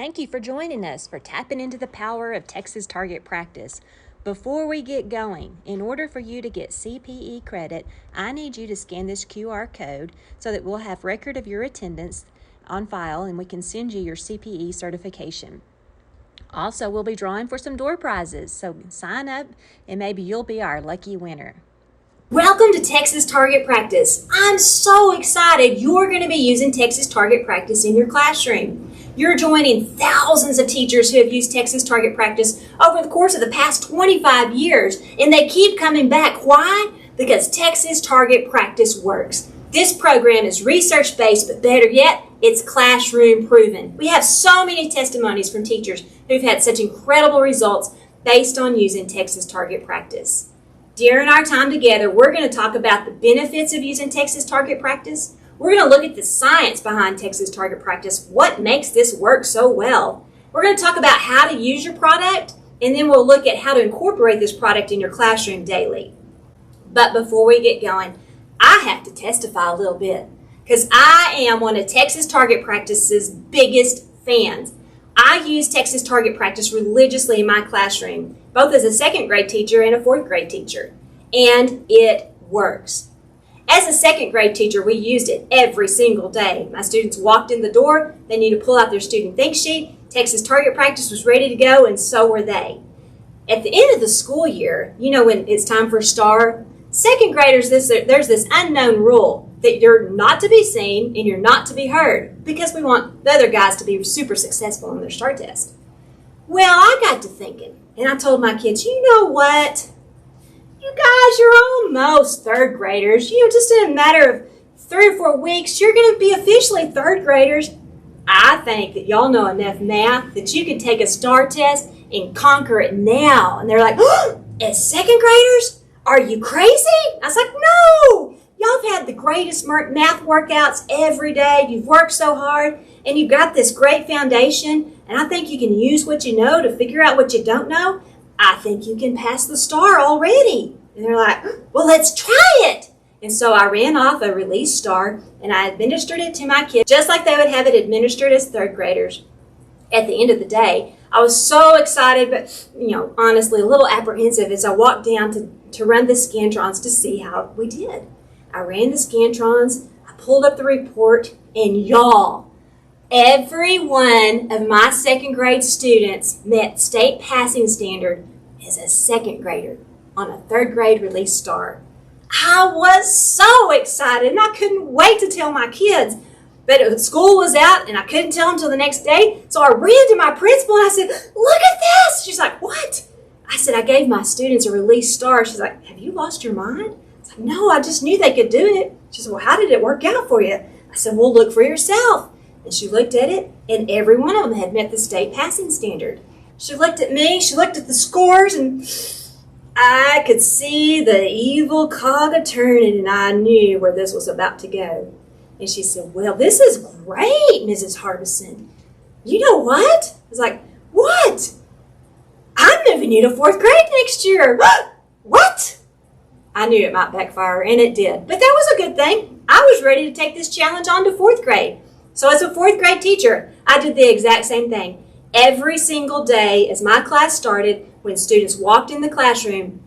Thank you for joining us for tapping into the power of TEKSas Target Practice. Before we get going, in order for you to get CPE credit, I need you to scan this QR code so that we'll have record of your attendance on file and we can send you your CPE certification. Also, we'll be drawing for some door prizes, so sign up and maybe you'll be our lucky winner. Welcome to TEKSas Target Practice. I'm so excited you're going to be using TEKSas Target Practice in your classroom. You're joining thousands of teachers who have used TEKSas Target Practice over the course of the past 25 years, and they keep coming back. Why? Because TEKSas Target Practice works. This program is research-based, but better yet, it's classroom proven. We have so many testimonies from teachers who've had such incredible results based on using TEKSas Target Practice. During our time together, we're going to talk about the benefits of using TEKSas Target Practice. We're going to look at the science behind TEKSas Target Practice, what makes this work so well. We're going to talk about how to use your product, and then we'll look at how to incorporate this product in your classroom daily. But before we get going, I have to testify a little bit because I am one of TEKSas Target Practice's biggest fans. I use TEKSas Target Practice religiously in my classroom, both as a second grade teacher and a fourth grade teacher, and it works. As a second grade teacher, we used it every single day. My students walked in the door, they needed to pull out their student think sheet, TEKSas Target Practice was ready to go, and so were they. At the end of the school year, when it's time for STAR, second graders, there's this unknown rule that you're not to be seen and you're not to be heard because we want the other guys to be super successful on their STAR test. Well, I got to thinking, and I told my kids, you know what? You guys, you're almost third graders. Just in a matter of 3 or 4 weeks, you're going to be officially third graders. I think that y'all know enough math that you can take a STAR test and conquer it now. And they're like, oh, as second graders? Are you crazy? I was like, no. Y'all have had the greatest math workouts every day. You've worked so hard, and you've got this great foundation, and I think you can use what you know to figure out what you don't know. I think you can pass the STAR already. And they're like, well, let's try it. And so I ran off a release STAR, and I administered it to my kids, just like they would have it administered as third graders. At the end of the day, I was so excited, but, honestly, a little apprehensive as I walked down to run the Scantrons to see how we did. I ran the Scantrons, I pulled up the report, and y'all, every one of my second grade students met state passing standard as a second grader on a third grade release STAR. I was so excited, and I couldn't wait to tell my kids. But school was out, and I couldn't tell them until the next day, so I ran to my principal, and I said, look at this. She's like, what? I said, I gave my students a release STAR. She's like, have you lost your mind? I was like, no, I just knew they could do it. She said, well, how did it work out for you? I said, well, look for yourself. And she looked at it, and every one of them had met the state passing standard. She looked at me, she looked at the scores, and I could see the evil cog a-turning, and I knew where this was about to go. And she said, well, this is great, Mrs. Harbison. You know what? I was like, what? I'm moving you to fourth grade next year. What? I knew it might backfire, and it did. But that was a good thing. I was ready to take this challenge on to fourth grade. So as a fourth grade teacher, I did the exact same thing. Every single day as my class started, when students walked in the classroom,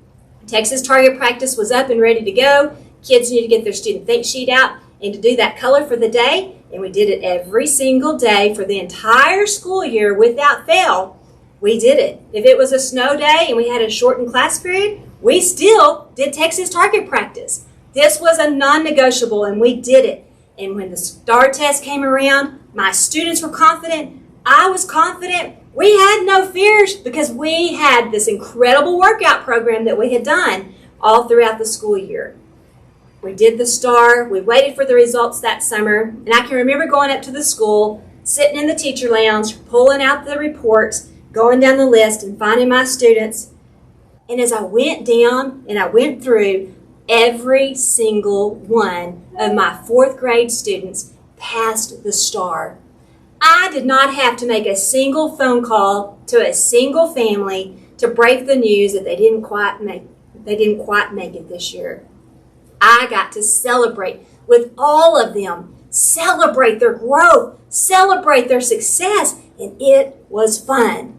TEKSas Target Practice was up and ready to go. Kids needed to get their student think sheet out and to do that color for the day. And we did it every single day for the entire school year without fail. We did it. If it was a snow day and we had a shortened class period, we still did TEKSas Target Practice. This was a non-negotiable, and we did it. And when the STAR test came around, my students were confident. I was confident. We had no fears because we had this incredible workout program that we had done all throughout the school year. We did the STAR. We waited for the results that summer. And I can remember going up to the school, sitting in the teacher lounge, pulling out the reports, going down the list and finding my students. And as I went down and I went through, every single one of my fourth grade students passed the STAR. I did not have to make a single phone call to a single family to break the news that they didn't quite make it this year. I got to celebrate with all of them, celebrate their growth, celebrate their success, and it was fun.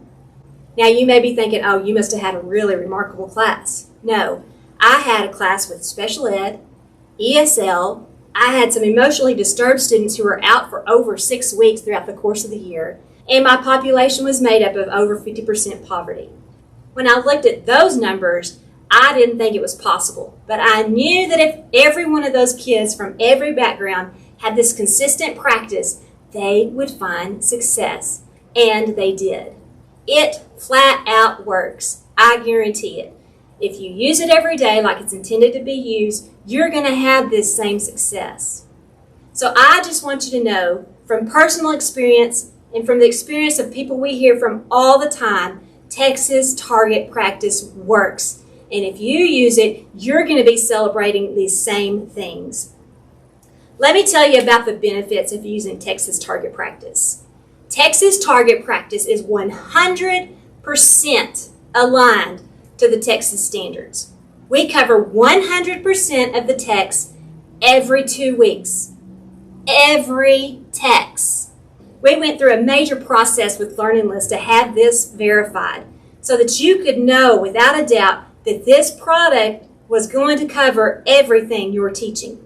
Now you may be thinking, oh, you must have had a really remarkable class. No, I had a class with special ed, ESL. I had some emotionally disturbed students who were out for over 6 weeks throughout the course of the year, and my population was made up of over 50% poverty. When I looked at those numbers, I didn't think it was possible, but I knew that if every one of those kids from every background had this consistent practice, they would find success, and they did. It flat out works. I guarantee it. If you use it every day like it's intended to be used, you're going to have this same success. So I just want you to know from personal experience and from the experience of people we hear from all the time, TEKSas Target Practice works. And if you use it, you're going to be celebrating these same things. Let me tell you about the benefits of using TEKSas Target Practice. TEKSas Target Practice is 100% aligned to the TEKSas standards. We cover 100% of the TEKS every 2 weeks. Every TEKS. We went through a major process with Learning List to have this verified so that you could know without a doubt that this product was going to cover everything you're teaching.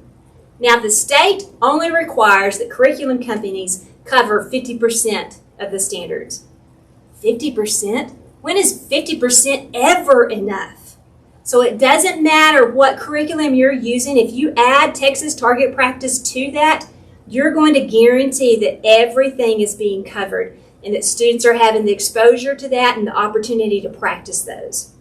Now, the state only requires that curriculum companies cover 50% of the standards. 50%? When is 50% ever enough? So it doesn't matter what curriculum you're using. If you add TEKSas Target Practice to that, you're going to guarantee that everything is being covered and that students are having the exposure to that and the opportunity to practice those.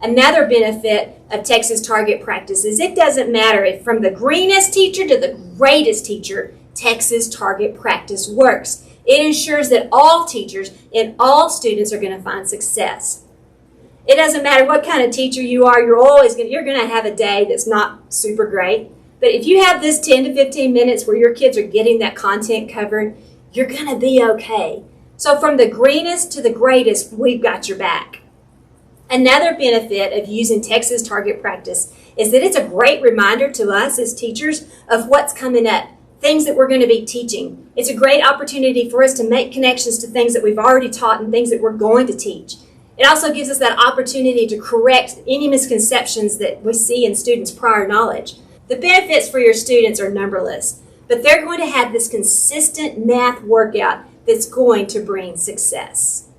Another benefit of TEKSas Target Practice is it doesn't matter if from the greenest teacher to the greatest teacher, TEKSas Target Practice works. It ensures that all teachers and all students are going to find success. It doesn't matter what kind of teacher you are, you're going to have a day that's not super great. But if you have this 10 to 15 minutes where your kids are getting that content covered, you're going to be okay. So from the greenest to the greatest, we've got your back. Another benefit of using TEKSas Target Practice is that it's a great reminder to us as teachers of what's coming up, things that we're going to be teaching. It's a great opportunity for us to make connections to things that we've already taught and things that we're going to teach. It also gives us that opportunity to correct any misconceptions that we see in students' prior knowledge. The benefits for your students are numberless, but they're going to have this consistent math workout that's going to bring success.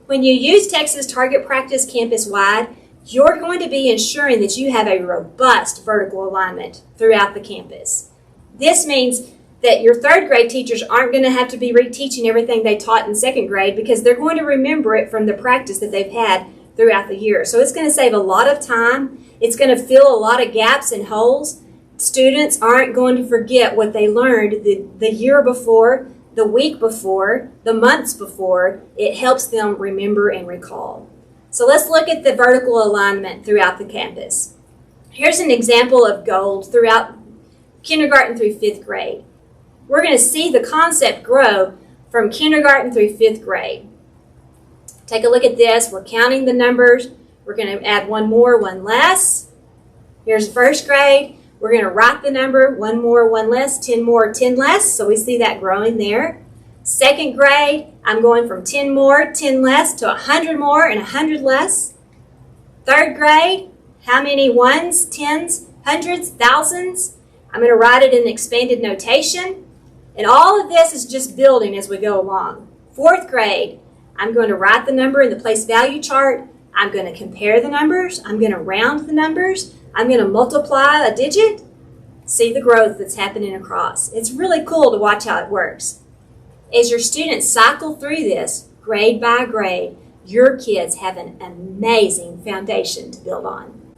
When you use TEKSas Target Practice campus-wide, you're going to be ensuring that you have a robust vertical alignment throughout the campus. This means that your third grade teachers aren't going to have to be reteaching everything they taught in second grade because they're going to remember it from the practice that they've had throughout the year. So it's going to save a lot of time. It's going to fill a lot of gaps and holes. Students aren't going to forget what they learned the year before, the week before, the months before. It helps them remember and recall. So let's look at the vertical alignment throughout the campus. Here's an example of gold throughout kindergarten through fifth grade. We're going to see the concept grow from kindergarten through fifth grade. Take a look at this. We're counting the numbers. We're going to add one more, one less. Here's first grade. We're going to write the number, one more, one less, 10 more, 10 less. So we see that growing there. Second grade, I'm going from 10 more, 10 less to 100 more and 100 less. Third grade, how many ones, tens, hundreds, thousands? I'm going to write it in expanded notation. And all of this is just building as we go along. Fourth grade, I'm going to write the number in the place value chart. I'm going to compare the numbers. I'm going to round the numbers. I'm going to multiply a digit. See the growth that's happening across. It's really cool to watch how it works. As your students cycle through this, grade by grade, your kids have an amazing foundation to build on.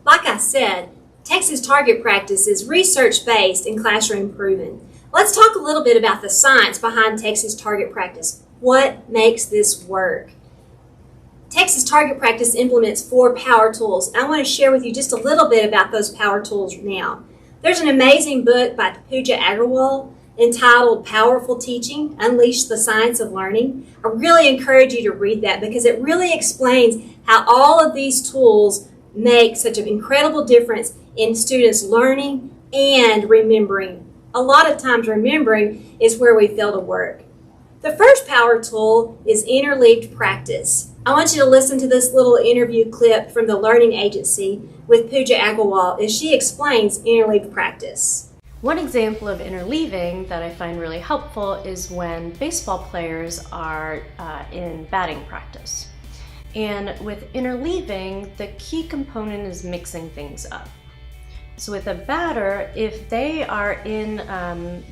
Like I said, TEKSas Target Practice is research-based and classroom proven. Let's talk a little bit about the science behind TEKSas Target Practice. What makes this work? TEKSas Target Practice implements 4 power tools. I want to share with you just a little bit about those power tools now. There's an amazing book by Pooja Agarwal entitled Powerful Teaching, Unleash the Science of Learning. I really encourage you to read that because it really explains how all of these tools make such an incredible difference in students learning and remembering. A lot of times remembering is where we fail to work. The first power tool is interleaved practice. I want you to listen to this little interview clip from the Learning Agency with Pooja Agarwal as she explains interleaved practice. One example of interleaving that I find really helpful is when baseball players are in batting practice. And with interleaving, the key component is mixing things up. So with a batter, if they are in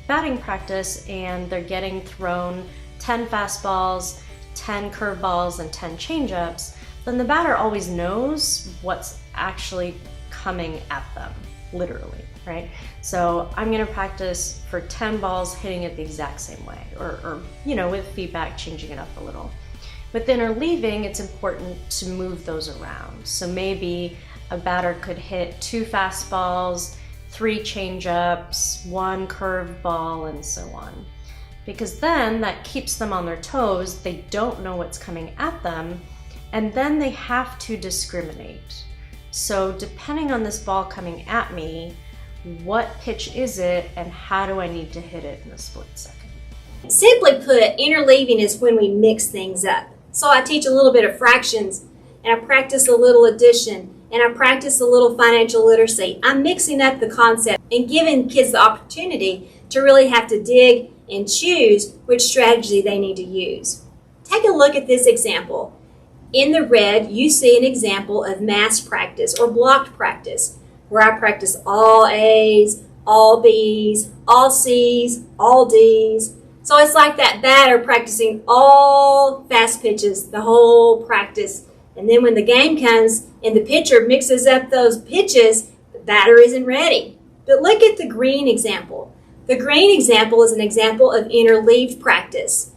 batting practice and they're getting thrown 10 fastballs, 10 curveballs, and 10 changeups, then the batter always knows what's actually coming at them, literally, right? So I'm gonna practice for 10 balls hitting it the exact same way, or with feedback, changing it up a little. With interleaving, it's important to move those around. So maybe a batter could hit 2 fastballs, 3 changeups, 1 curveball, and so on. Because then that keeps them on their toes, they don't know what's coming at them, and then they have to discriminate. So depending on this ball coming at me, what pitch is it and how do I need to hit it in a split second? Simply put, interleaving is when we mix things up. So I teach a little bit of fractions, and I practice a little addition, and I practice a little financial literacy. I'm mixing up the concept and giving kids the opportunity to really have to dig and choose which strategy they need to use. Take a look at this example. In the red, you see an example of mass practice or blocked practice, where I practice all A's, all B's, all C's, all D's. So it's like that batter practicing all fast pitches, the whole practice. And then when the game comes and the pitcher mixes up those pitches, the batter isn't ready. But look at the green example. The green example is an example of interleaved practice.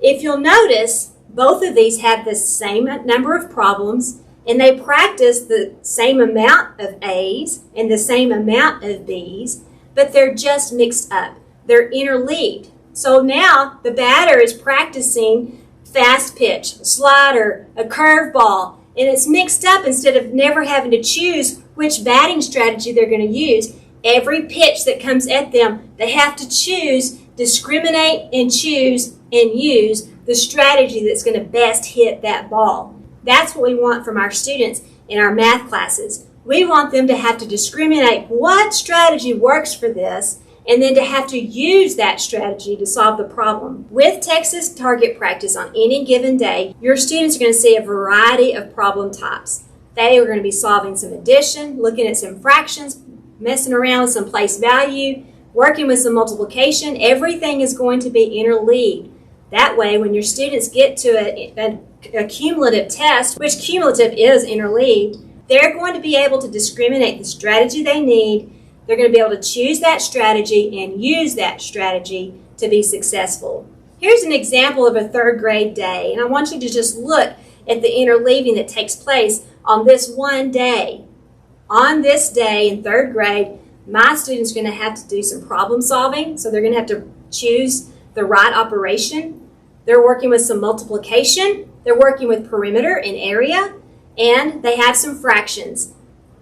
If you'll notice, both of these have the same number of problems, and they practice the same amount of A's and the same amount of B's, but they're just mixed up. They're interleaved. So now the batter is practicing fast pitch, slider, a curveball, and it's mixed up instead of never having to choose which batting strategy they're going to use. Every pitch that comes at them, they have to choose, discriminate, and choose and use the strategy that's going to best hit that ball. That's what we want from our students in our math classes. We want them to have to discriminate what strategy works for this, and then to have to use that strategy to solve the problem. With TEKSas Target Practice on any given day, your students are going to see a variety of problem types. They are going to be solving some addition, looking at some fractions, messing around with some place value, working with some multiplication. Everything is going to be interleaved. That way, when your students get to a cumulative test, which cumulative is interleaved, they're going to be able to discriminate the strategy they need. They're going to be able to choose that strategy and use that strategy to be successful. Here's an example of a third grade day, and I want you to just look at the interleaving that takes place on this one day. On this day in third grade, my students are going to have to do some problem solving, so they're going to have to choose the right operation. They're working with some multiplication. They're working with perimeter and area, and they have some fractions.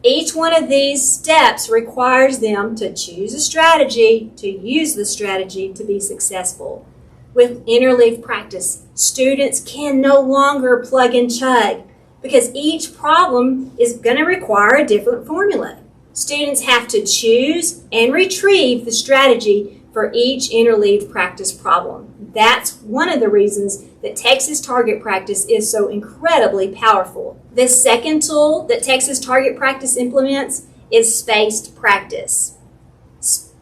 Each one of these steps requires them to choose a strategy, to use the strategy to be successful. With interleaved practice, students can no longer plug and chug because each problem is going to require a different formula. Students have to choose and retrieve the strategy for each interleaved practice problem. That's one of the reasons that TEKSas Target Practice is so incredibly powerful. The second tool that TEKSas Target Practice implements is spaced practice.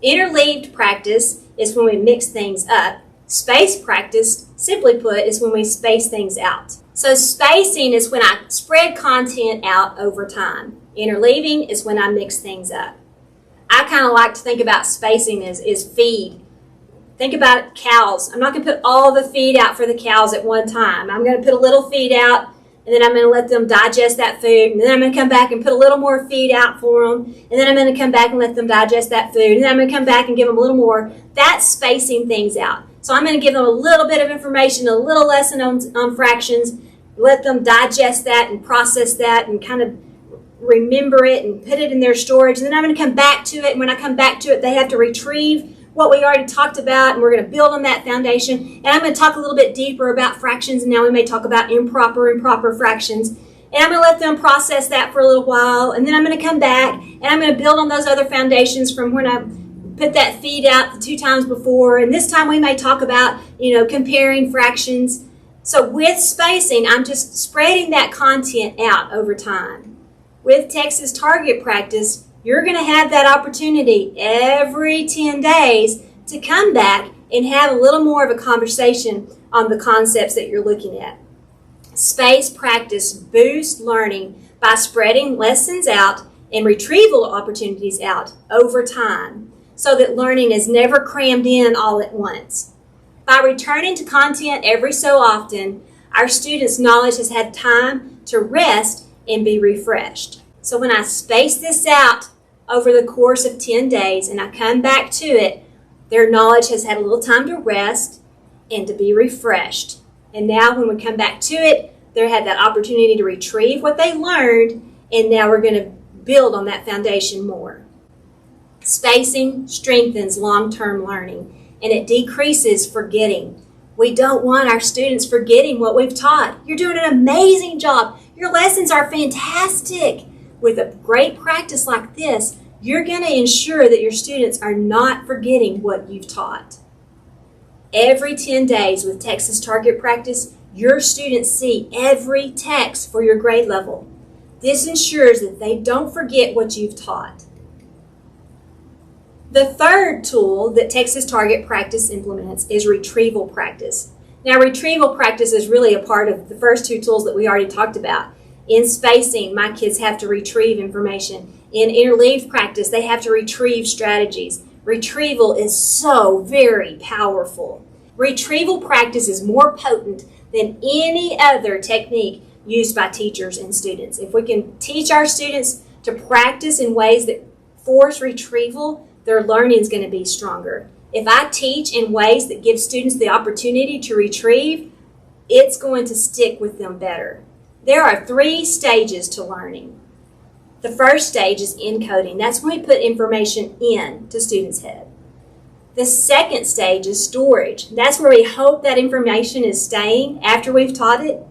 Interleaved practice is when we mix things up. Spaced practice, simply put, is when we space things out. So spacing is when I spread content out over time. Interleaving is when I mix things up. I kind of like to think about spacing as feed. Think about cows. I'm not going to put all the feed out for the cows at one time. I'm going to put a little feed out, and then I'm going to let them digest that food, and then I'm going to come back and put a little more feed out for them, and then I'm going to come back and let them digest that food, and then I'm going to come back and give them a little more. That's spacing things out. So I'm going to give them a little bit of information, a little lesson on fractions, let them digest that and process that and kind of remember it and put it in their storage, and then I'm going to come back to it, and when I come back to it, they have to retrieve what we already talked about, and we're going to build on that foundation. And I'm going to talk a little bit deeper about fractions, and now we may talk about improper and proper fractions. And I'm going to let them process that for a little while, and then I'm going to come back, and I'm going to build on those other foundations from when I put that feed out the 2 times before. And this time we may talk about, comparing fractions. So with spacing, I'm just spreading that content out over time. With TEKSas Target Practice, you're going to have that opportunity every 10 days to come back and have a little more of a conversation on the concepts that you're looking at. Spaced practice boosts learning by spreading lessons out and retrieval opportunities out over time so that learning is never crammed in all at once. By returning to content every so often, our students' knowledge has had time to rest and be refreshed. So when I space this out over the course of 10 days and I come back to it, their knowledge has had a little time to rest and to be refreshed. And now when we come back to it, they had that opportunity to retrieve what they learned, and now we're going to build on that foundation more. Spacing strengthens long-term learning, and it decreases forgetting. We don't want our students forgetting what we've taught. You're doing an amazing job. Your lessons are fantastic. With a great practice like this, you're going to ensure that your students are not forgetting what you've taught. Every 10 days with TEKSas Target Practice, your students see every text for your grade level. This ensures that they don't forget what you've taught. The third tool that TEKSas Target Practice implements is retrieval practice. Now, retrieval practice is really a part of the first 2 tools that we already talked about. In spacing, my kids have to retrieve information. In interleaved practice, they have to retrieve strategies. Retrieval is so very powerful. Retrieval practice is more potent than any other technique used by teachers and students. If we can teach our students to practice in ways that force retrieval, their learning is going to be stronger. If I teach in ways that give students the opportunity to retrieve, it's going to stick with them better. There are 3 stages to learning. The first stage is encoding. That's when we put information in to students' head. The second stage is storage. That's where we hope that information is staying after we've taught it.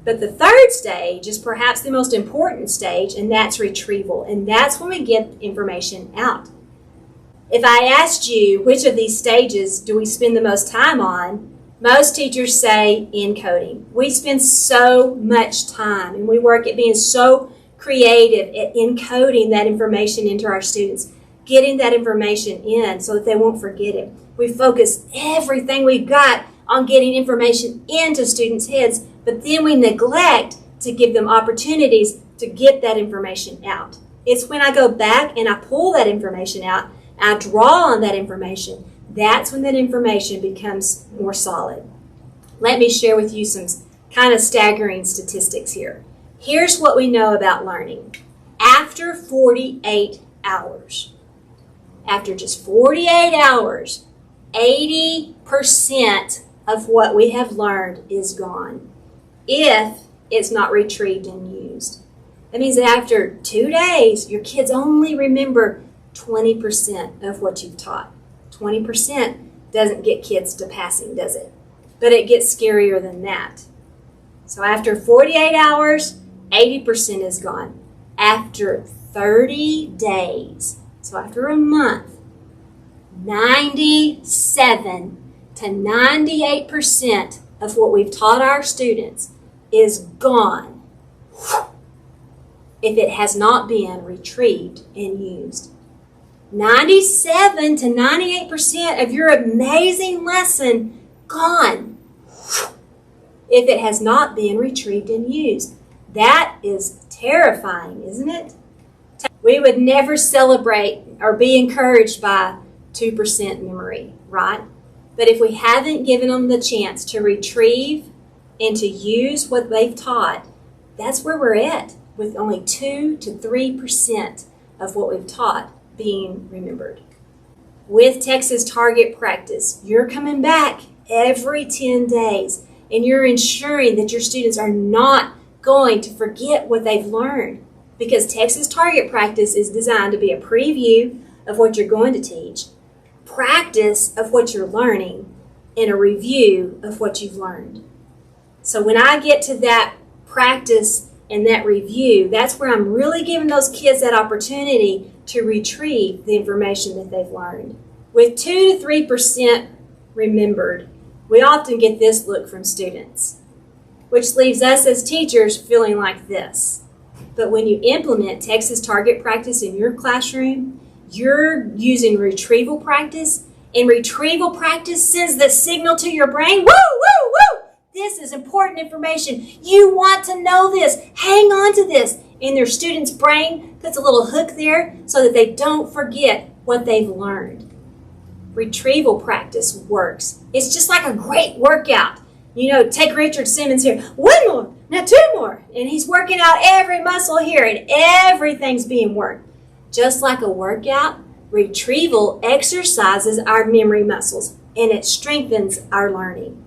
But the third stage is perhaps the most important stage, and that's retrieval. And that's when we get information out. If I asked you which of these stages do we spend the most time on, most teachers say encoding. We spend so much time, and we work at being so creative at encoding that information into our students, getting that information in so that they won't forget it. We focus everything we've got on getting information into students' heads, but then we neglect to give them opportunities to get that information out. It's when I go back and I pull that information out, I draw on that information, that's when that information becomes more solid. Let me share with you some kind of staggering statistics here. Here's what we know about learning. After 48 hours, after just 48 hours, 80% of what we have learned is gone if it's not retrieved and used. That means that after 2 days, your kids only remember 20% of what you've taught. 20% doesn't get kids to passing, does it? But it gets scarier than that. So after 48 hours, 80% is gone. After 30 days, so after a month, 97 to 98% of what we've taught our students is gone if it has not been retrieved and used. 97 to 98% of your amazing lesson gone if it has not been retrieved and used. That is terrifying, isn't it? We would never celebrate or be encouraged by 2% memory, right? But if we haven't given them the chance to retrieve and to use what they've taught, that's where we're at, with only 2 to 3% of what we've taught being remembered. With TEKSas Target Practice, you're coming back every 10 days, and you're ensuring that your students are not going to forget what they've learned, because TEKSas Target Practice is designed to be a preview of what you're going to teach, practice of what you're learning and a review of what you've learned. So when I get to that practice and that review, that's where I'm really giving those kids that opportunity to retrieve the information that they've learned. With 2 to 3% remembered, we often get this look from students, which leaves us as teachers feeling like this. But when you implement TEKSas Target Practice in your classroom, you're using retrieval practice, and retrieval practice sends the signal to your brain, woo, woo, woo! This is important information. You want to know this. Hang on to this. And their student's brain puts a little hook there so that they don't forget what they've learned. Retrieval practice works. It's just like a great workout. You know, take Richard Simmons here. 1 more, now 2 more. And he's working out every muscle here and everything's being worked. Just like a workout, retrieval exercises our memory muscles and it strengthens our learning.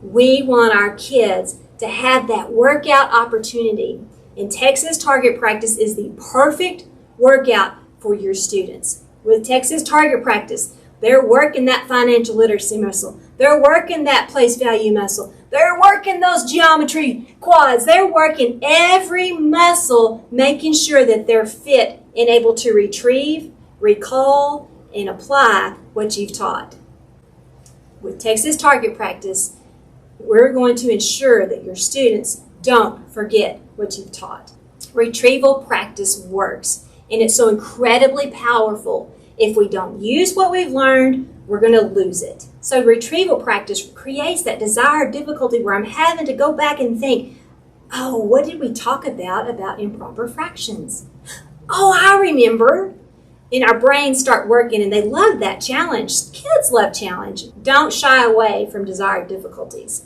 We want our kids to have that workout opportunity. And TEKSas Target Practice is the perfect workout for your students. With TEKSas Target Practice, they're working that financial literacy muscle. They're working that place value muscle. They're working those geometry quads. They're working every muscle, making sure that they're fit and able to retrieve, recall, and apply what you've taught. With TEKSas Target Practice, we're going to ensure that your students don't forget what you've taught. Retrieval practice works, and it's so incredibly powerful. If we don't use what we've learned, we're going to lose it. So retrieval practice creates that desired difficulty where I'm having to go back and think, oh, what did we talk about improper fractions? Oh, I remember. And our brains start working, and they love that challenge. Kids love challenge. Don't shy away from desired difficulties.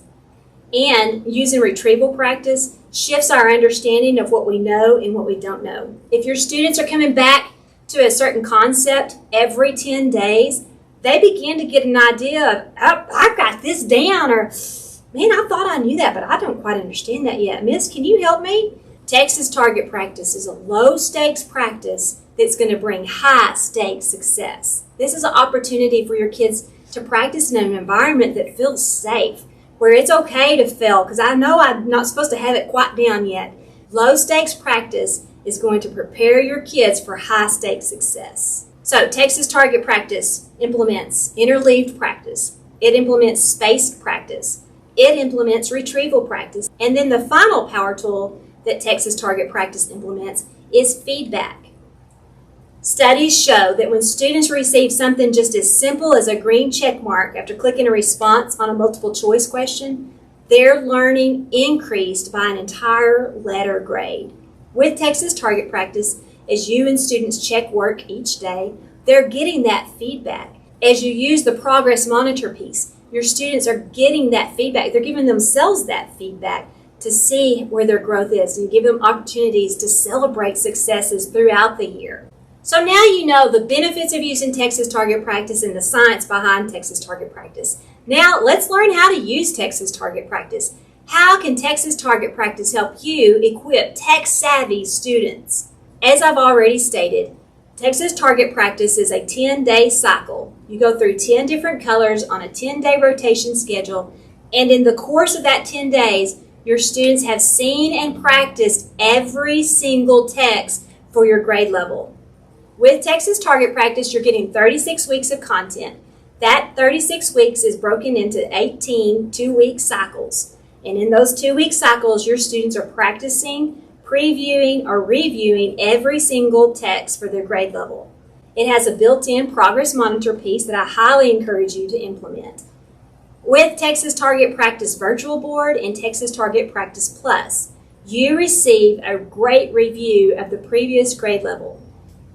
And using retrieval practice shifts our understanding of what we know and what we don't know. If your students are coming back to a certain concept every 10 days, they begin to get an idea of, oh, I've got this down, or man, I thought I knew that, but I don't quite understand that yet. Miss, can you help me? TEKSas Target Practice is a low-stakes practice that's going to bring high-stakes success. This is an opportunity for your kids to practice in an environment that feels safe, where it's okay to fail, because I know I'm not supposed to have it quite down yet. Low-stakes practice is going to prepare your kids for high-stakes success. So TEKSas Target Practice implements interleaved practice. It implements spaced practice. It implements retrieval practice. And then the final power tool that TEKSas Target Practice implements is feedback. Studies show that when students receive something just as simple as a green check mark after clicking a response on a multiple choice question, their learning increased by an entire letter grade. With TEKSas Target Practice, as you and students check work each day, they're getting that feedback. As you use the progress monitor piece, your students are getting that feedback. They're giving themselves that feedback to see where their growth is, and give them opportunities to celebrate successes throughout the year. So now you know the benefits of using TEKSas Target Practice and the science behind TEKSas Target Practice. Now let's learn how to use TEKSas Target Practice. How can TEKSas Target Practice help you equip tech-savvy students? As I've already stated, TEKSas Target Practice is a 10-day cycle. You go through 10 different colors on a 10-day rotation schedule, and in the course of that 10 days, your students have seen and practiced every single text for your grade level. With TEKSas Target Practice, you're getting 36 weeks of content. That 36 weeks is broken into 18 two-week cycles. And in those 2-week cycles, your students are practicing, previewing, or reviewing every single text for their grade level. It has a built-in progress monitor piece that I highly encourage you to implement. With TEKSas Target Practice Virtual Board and TEKSas Target Practice Plus, you receive a great review of the previous grade level.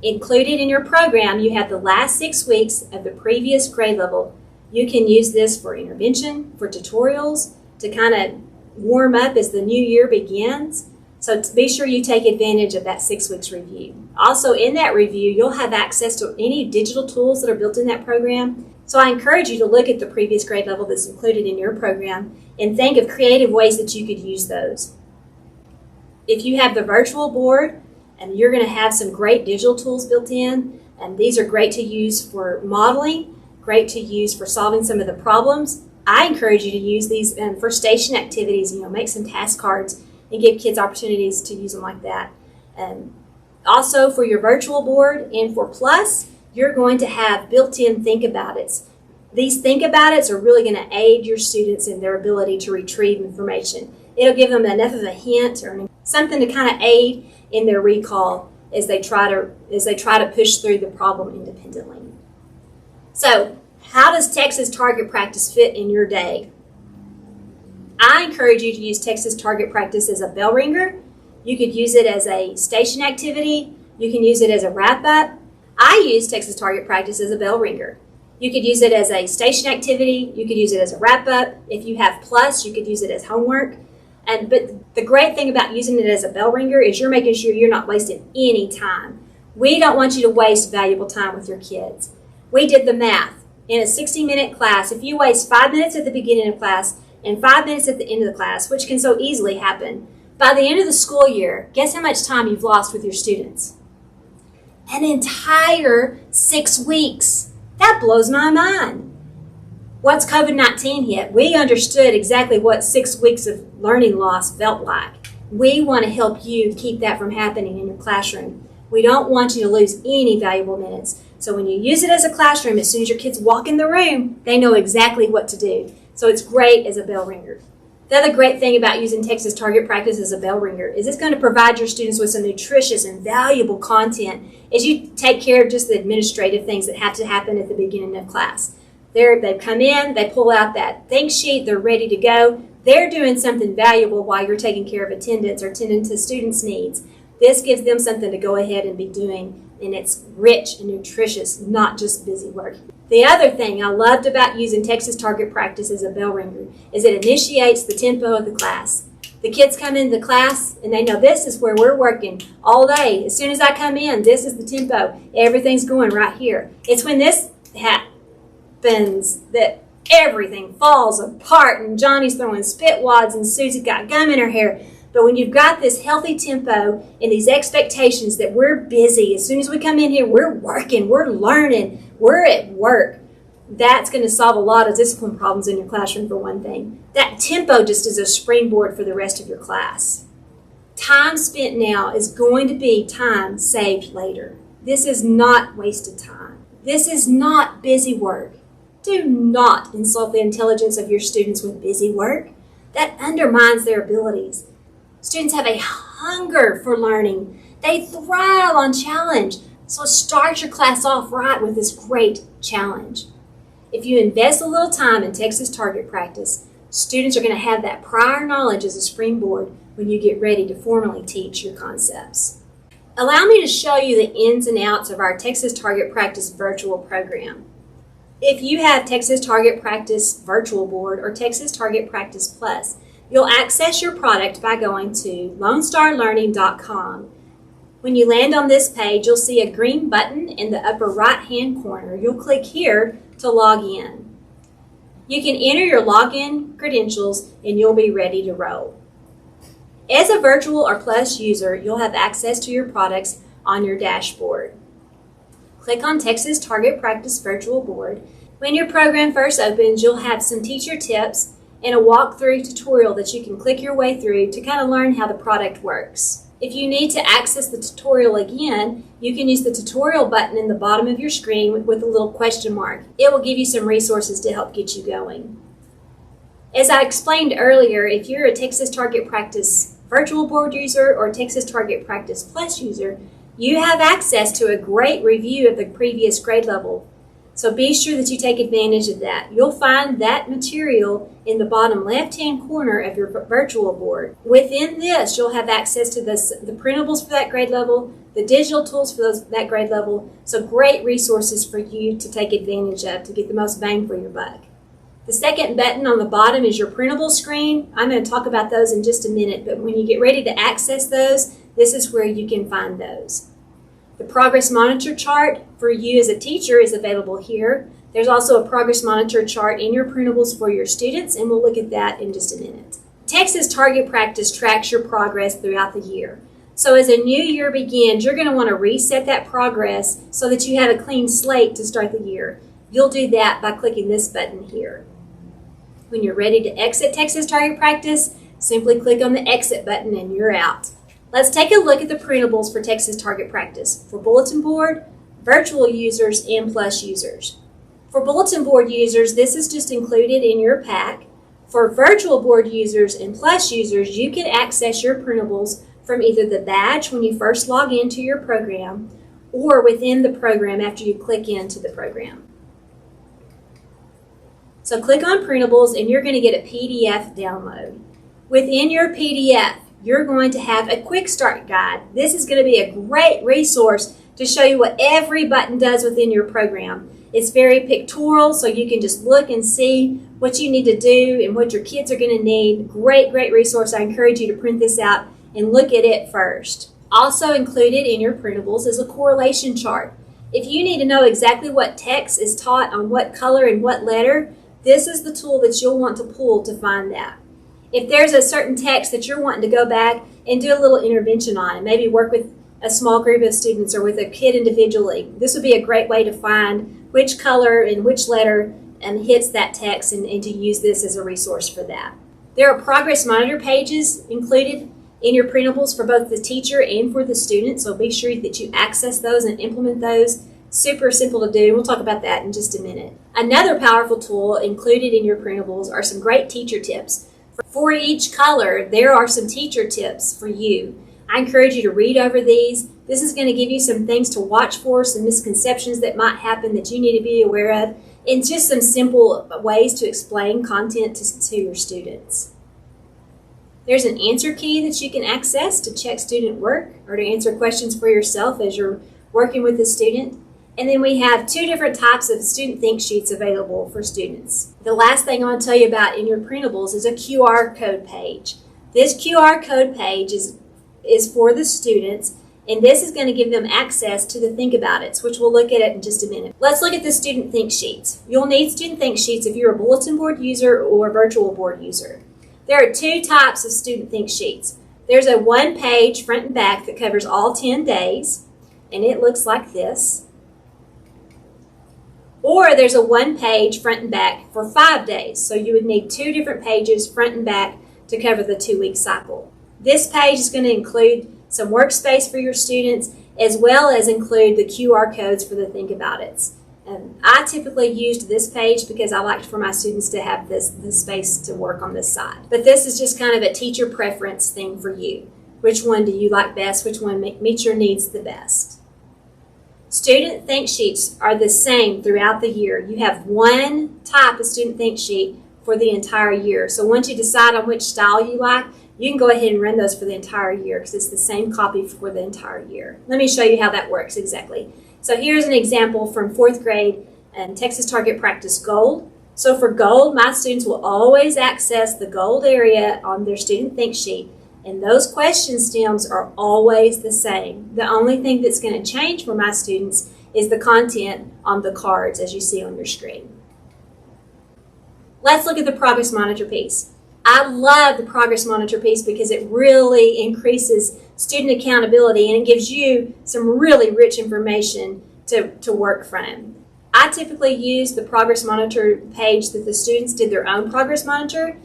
Included in your program, you have the last 6 weeks of the previous grade level. You can use this for intervention, for tutorials, to kind of warm up as the new year begins. So be sure you take advantage of that 6 weeks review. Also in that review, you'll have access to any digital tools that are built in that program. So I encourage you to look at the previous grade level that's included in your program and think of creative ways that you could use those. If you have the virtual board, and you're going to have some great digital tools built in, and these are great to use for modeling. great to use for solving some of the problems. I encourage you to use these for station activities, make some task cards and give kids opportunities to use them like that. Also for your virtual board and for Plus, you're going to have built-in think about it's. These think about it's are really going to aid your students in their ability to retrieve information. It'll give them enough of a hint or something to kind of aid in their recall as they try to push through the problem independently. So, how does TEKSas Target Practice fit in your day? I encourage you to use TEKSas Target Practice as a bell ringer. You could use it as a station activity. You can use it as a wrap-up. I use TEKSas Target Practice as a bell ringer. You could use it as a station activity. You could use it as a wrap-up. If you have Plus, you could use it as homework. But the great thing about using it as a bell ringer is you're making sure you're not wasting any time. We don't want you to waste valuable time with your kids. We did the math. In a 60-minute class, if you waste 5 minutes at the beginning of class and 5 minutes at the end of the class, which can so easily happen, by the end of the school year, guess how much time you've lost with your students? An entire 6 weeks. That blows my mind. Once COVID-19 hit, we understood exactly what 6 weeks of learning loss felt like. We want to help you keep that from happening in your classroom. We don't want you to lose any valuable minutes. So when you use it as a classroom, as soon as your kids walk in the room, they know exactly what to do. So it's great as a bell ringer. The other great thing about using TEKSas Target Practice as a bell ringer is it's going to provide your students with some nutritious and valuable content as you take care of just the administrative things that have to happen at the beginning of class. They come in, they pull out that think sheet, they're ready to go. They're doing something valuable while you're taking care of attendance or tending to students' needs. This gives them something to go ahead and be doing, and it's rich and nutritious, not just busy work. The other thing I loved about using TEKSas Target Practice as a bell ringer is it initiates the tempo of the class. The kids come into the class and they know this is where we're working all day. As soon as I come in, this is the tempo. Everything's going right here. It's when this happens that everything falls apart and Johnny's throwing spit wads and Susie's got gum in her hair. But when you've got this healthy tempo and these expectations that we're busy, as soon as we come in here, we're working, we're learning, we're at work, that's going to solve a lot of discipline problems in your classroom for one thing. That tempo just is a springboard for the rest of your class. Time spent now is going to be time saved later. This is not wasted time. This is not busy work. Do not insult the intelligence of your students with busy work. That undermines their abilities. Students have a hunger for learning. They thrive on challenge. So start your class off right with this great challenge. If you invest a little time in TEKSas Target Practice, students are going to have that prior knowledge as a springboard when you get ready to formally teach your concepts. Allow me to show you the ins and outs of our TEKSas Target Practice virtual program. If you have TEKSas Target Practice Virtual Board or TEKSas Target Practice Plus, you'll access your product by going to LoneStarLearning.com. When you land on this page, you'll see a green button in the upper right-hand corner. You'll click here to log in. You can enter your login credentials and you'll be ready to roll. As a Virtual or Plus user, you'll have access to your products on your dashboard. Click on TEKSas Target Practice Virtual Board. When your program first opens, you'll have some teacher tips and a walkthrough tutorial that you can click your way through to kind of learn how the product works. If you need to access the tutorial again, you can use the tutorial button in the bottom of your screen with a little question mark. It will give you some resources to help get you going. As I explained earlier, if you're a TEKSas Target Practice Virtual Board user or TEKSas Target Practice Plus user, you have access to a great review of the previous grade level. So be sure that you take advantage of that. You'll find that material in the bottom left-hand corner of your virtual board. Within this, you'll have access to the printables for that grade level, the digital tools for that grade level, so great resources for you to take advantage of to get the most bang for your buck. The second button on the bottom is your printable screen. I'm going to talk about those in just a minute, but when you get ready to access those, this is where you can find those. The progress monitor chart for you as a teacher is available here. There's also a progress monitor chart in your printables for your students, and we'll look at that in just a minute. TEKSas Target Practice tracks your progress throughout the year. So as a new year begins, you're going to want to reset that progress so that you have a clean slate to start the year. You'll do that by clicking this button here. When you're ready to exit TEKSas Target Practice, simply click on the exit button and you're out. Let's take a look at the printables for TEKSas Target Practice for bulletin board, virtual users, and plus users. For bulletin board users, this is just included in your pack. For virtual board users and plus users, you can access your printables from either the badge when you first log into your program or within the program after you click into the program. So click on printables and you're going to get a PDF download. Within your PDF, you're going to have a quick start guide. This is going to be a great resource to show you what every button does within your program. It's very pictorial, so you can just look and see what you need to do and what your kids are going to need. Great resource. I encourage you to print this out and look at it first. Also included in your printables is a correlation chart. If you need to know exactly what text is taught on what color and what letter, this is the tool that you'll want to pull to find that. If there's a certain text that you're wanting to go back and do a little intervention on and maybe work with a small group of students or with a kid individually, this would be a great way to find which color and which letter hits that text and to use this as a resource for that. There are progress monitor pages included in your printables for both the teacher and for the student, so be sure that you access those and implement those. Super simple to do. We'll talk about that in just a minute. Another powerful tool included in your printables are some great teacher tips. For each color, there are some teacher tips for you. I encourage you to read over these. This is going to give you some things to watch for, some misconceptions that might happen that you need to be aware of, and just some simple ways to explain content to your students. There's an answer key that you can access to check student work or to answer questions for yourself as you're working with the student. And then we have two different types of student think sheets available for students. The last thing I want to tell you about in your printables is a QR code page. This QR code page is for the students, and this is going to give them access to the Think About It's, which we'll look at it in just a minute. Let's look at the student think sheets. You'll need student think sheets if you're a bulletin board user or a virtual board user. There are two types of student think sheets. There's a one-page front and back that covers all 10 days, and it looks like this. Or there's a one-page front and back for 5 days. So you would need two different pages front and back to cover the 2-week cycle. This page is going to include some workspace for your students as well as include the QR codes for the Think About It's. I typically used this page because I liked for my students to have this space to work on this side. But this is just kind of a teacher preference thing for you. Which one do you like best? Which one meets your needs the best? Student think sheets are the same throughout the year. You have one type of student think sheet for the entire year. So once you decide on which style you like, you can go ahead and run those for the entire year because it's the same copy for the entire year. Let me show you how that works exactly. So here's an example from 4th grade TEKSas Target Practice Gold. So for Gold, my students will always access the Gold area on their student think sheet. And those question stems are always the same. The only thing that's going to change for my students is the content on the cards as you see on your screen. Let's look at the Progress Monitor piece. I love the Progress Monitor piece because it really increases student accountability and it gives you some really rich information to work from. I typically use the Progress Monitor page that the students did their own Progress Monitor.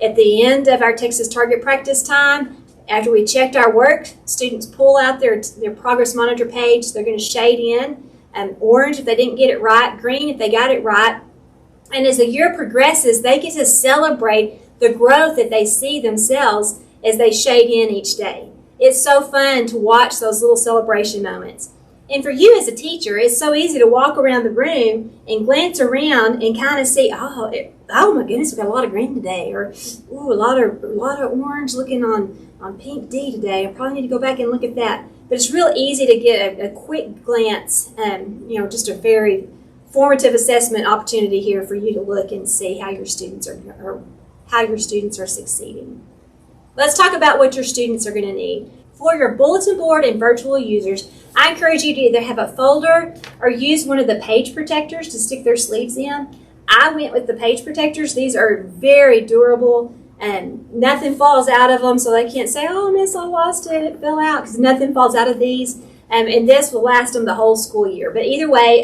At the end of our TEKSas Target Practice time, after we checked our work, students pull out their Progress Monitor page. They're going to shade in orange if they didn't get it right, green if they got it right. And as the year progresses, they get to celebrate the growth that they see themselves as they shade in each day. It's so fun to watch those little celebration moments. And for you as a teacher, it's so easy to walk around the room and glance around and kind of see, oh my goodness, we've got a lot of green today, or ooh, a lot of orange looking on pink D today. I probably need to go back and look at that. But it's real easy to get a quick glance, just a very formative assessment opportunity here for you to look and see how your students are succeeding. Let's talk about what your students are going to need. For your bulletin board and virtual users, I encourage you to either have a folder or use one of the page protectors to stick their sleeves in. I went with the page protectors. These are very durable and nothing falls out of them, so they can't say, oh, miss, I lost it, it fell out, because nothing falls out of these. And this will last them the whole school year. But either way,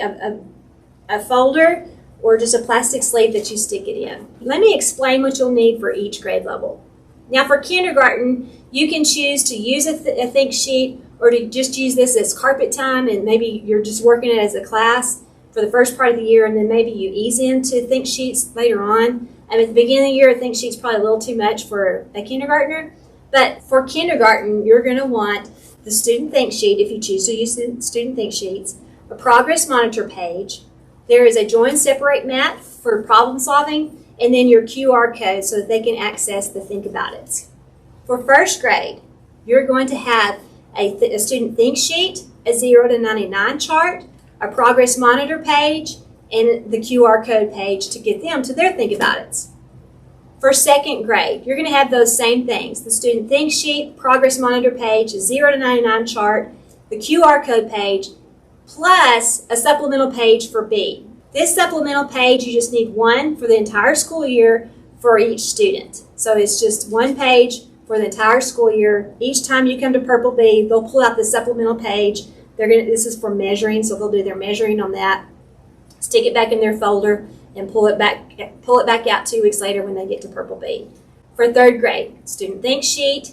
a folder or just a plastic sleeve that you stick it in. Let me explain what you'll need for each grade level. Now for kindergarten, you can choose to use a think sheet or to just use this as carpet time, and maybe you're just working it as a class for the first part of the year, and then maybe you ease into think sheets later on. And at the beginning of the year, a think sheet's probably a little too much for a kindergartner. But for kindergarten, you're going to want the student think sheet, if you choose to use the student think sheets, a progress monitor page. There is a join separate mat for problem solving, and then your QR code so that they can access the Think About It. For first grade, you're going to have a student think sheet, a 0 to 99 chart, a progress monitor page, and the QR code page to get them to their Think About It. For second grade, you're going to have those same things: the student think sheet, progress monitor page, a 0 to 99 chart, the QR code page, plus a supplemental page for B. This supplemental page, you just need one for the entire school year for each student. So it's just one page for the entire school year. Each time you come to Purple B, they'll pull out the supplemental page. This is for measuring, so they'll do their measuring on that, stick it back in their folder, and pull it back out 2 weeks later when they get to Purple B. For third grade, student think sheet,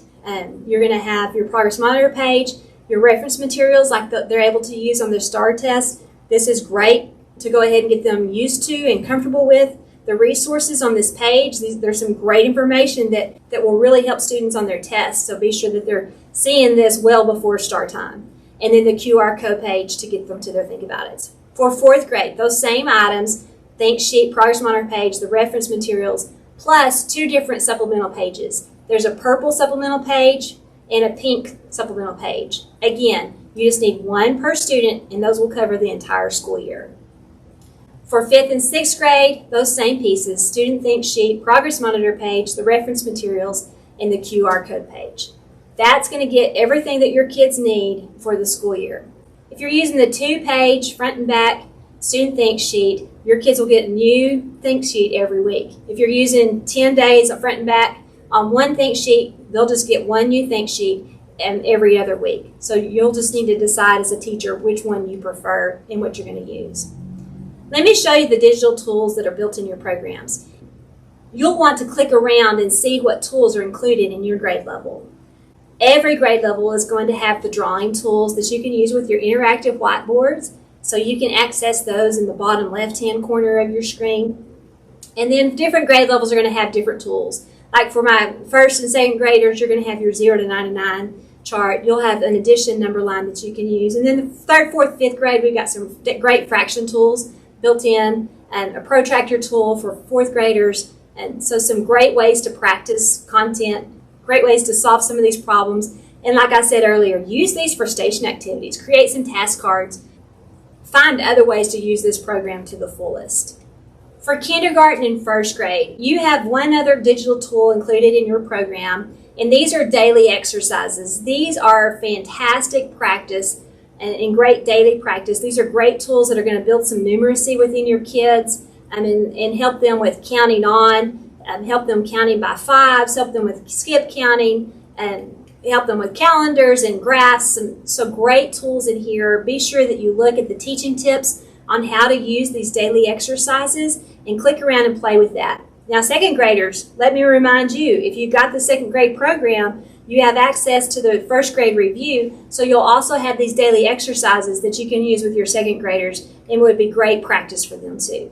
you're going to have your progress monitor page, your reference materials like they're able to use on their STAR test. This is great to go ahead and get them used to and comfortable with. The resources on this page, there's some great information that will really help students on their tests, so be sure that they're seeing this well before STAR time. And then the QR code page to get them to their Think About It. For fourth grade, those same items, think sheet, progress monitor page, the reference materials, plus 2 different supplemental pages. There's a purple supplemental page and a pink supplemental page. Again, you just need one per student, and those will cover the entire school year. For 5th and 6th grade, those same pieces: student think sheet, progress monitor page, the reference materials, and the QR code page. That's going to get everything that your kids need for the school year. If you're using the 2-page front and back student think sheet, your kids will get a new think sheet every week. If you're using 10 days of front and back on one think sheet, they'll just get one new think sheet every other week. So you'll just need to decide as a teacher which one you prefer and what you're going to use. Let me show you the digital tools that are built in your programs. You'll want to click around and see what tools are included in your grade level. Every grade level is going to have the drawing tools that you can use with your interactive whiteboards, so you can access those in the bottom left-hand corner of your screen. And then different grade levels are going to have different tools. Like for my first and second graders, you're going to have your 0 to 99 chart. You'll have an addition number line that you can use. And then the 3rd, 4th, 5th grade, we've got some great fraction tools built in, and a protractor tool for 4th graders. And so some great ways to practice content, great ways to solve some of these problems. And like I said earlier, use these for station activities. Create some task cards. Find other ways to use this program to the fullest. For kindergarten and 1st grade, you have one other digital tool included in your program, and these are daily exercises. These are fantastic practice and great daily practice. These are great tools that are going to build some numeracy within your kids and help them with counting on, help them counting by 5s, help them with skip counting, and help them with calendars and graphs. Some great tools in here. Be sure that you look at the teaching tips on how to use these daily exercises and click around and play with that. Now, 2nd graders, let me remind you, if you've got the 2nd grade program, you have access to the 1st grade review, so you'll also have these daily exercises that you can use with your 2nd graders, and would be great practice for them too.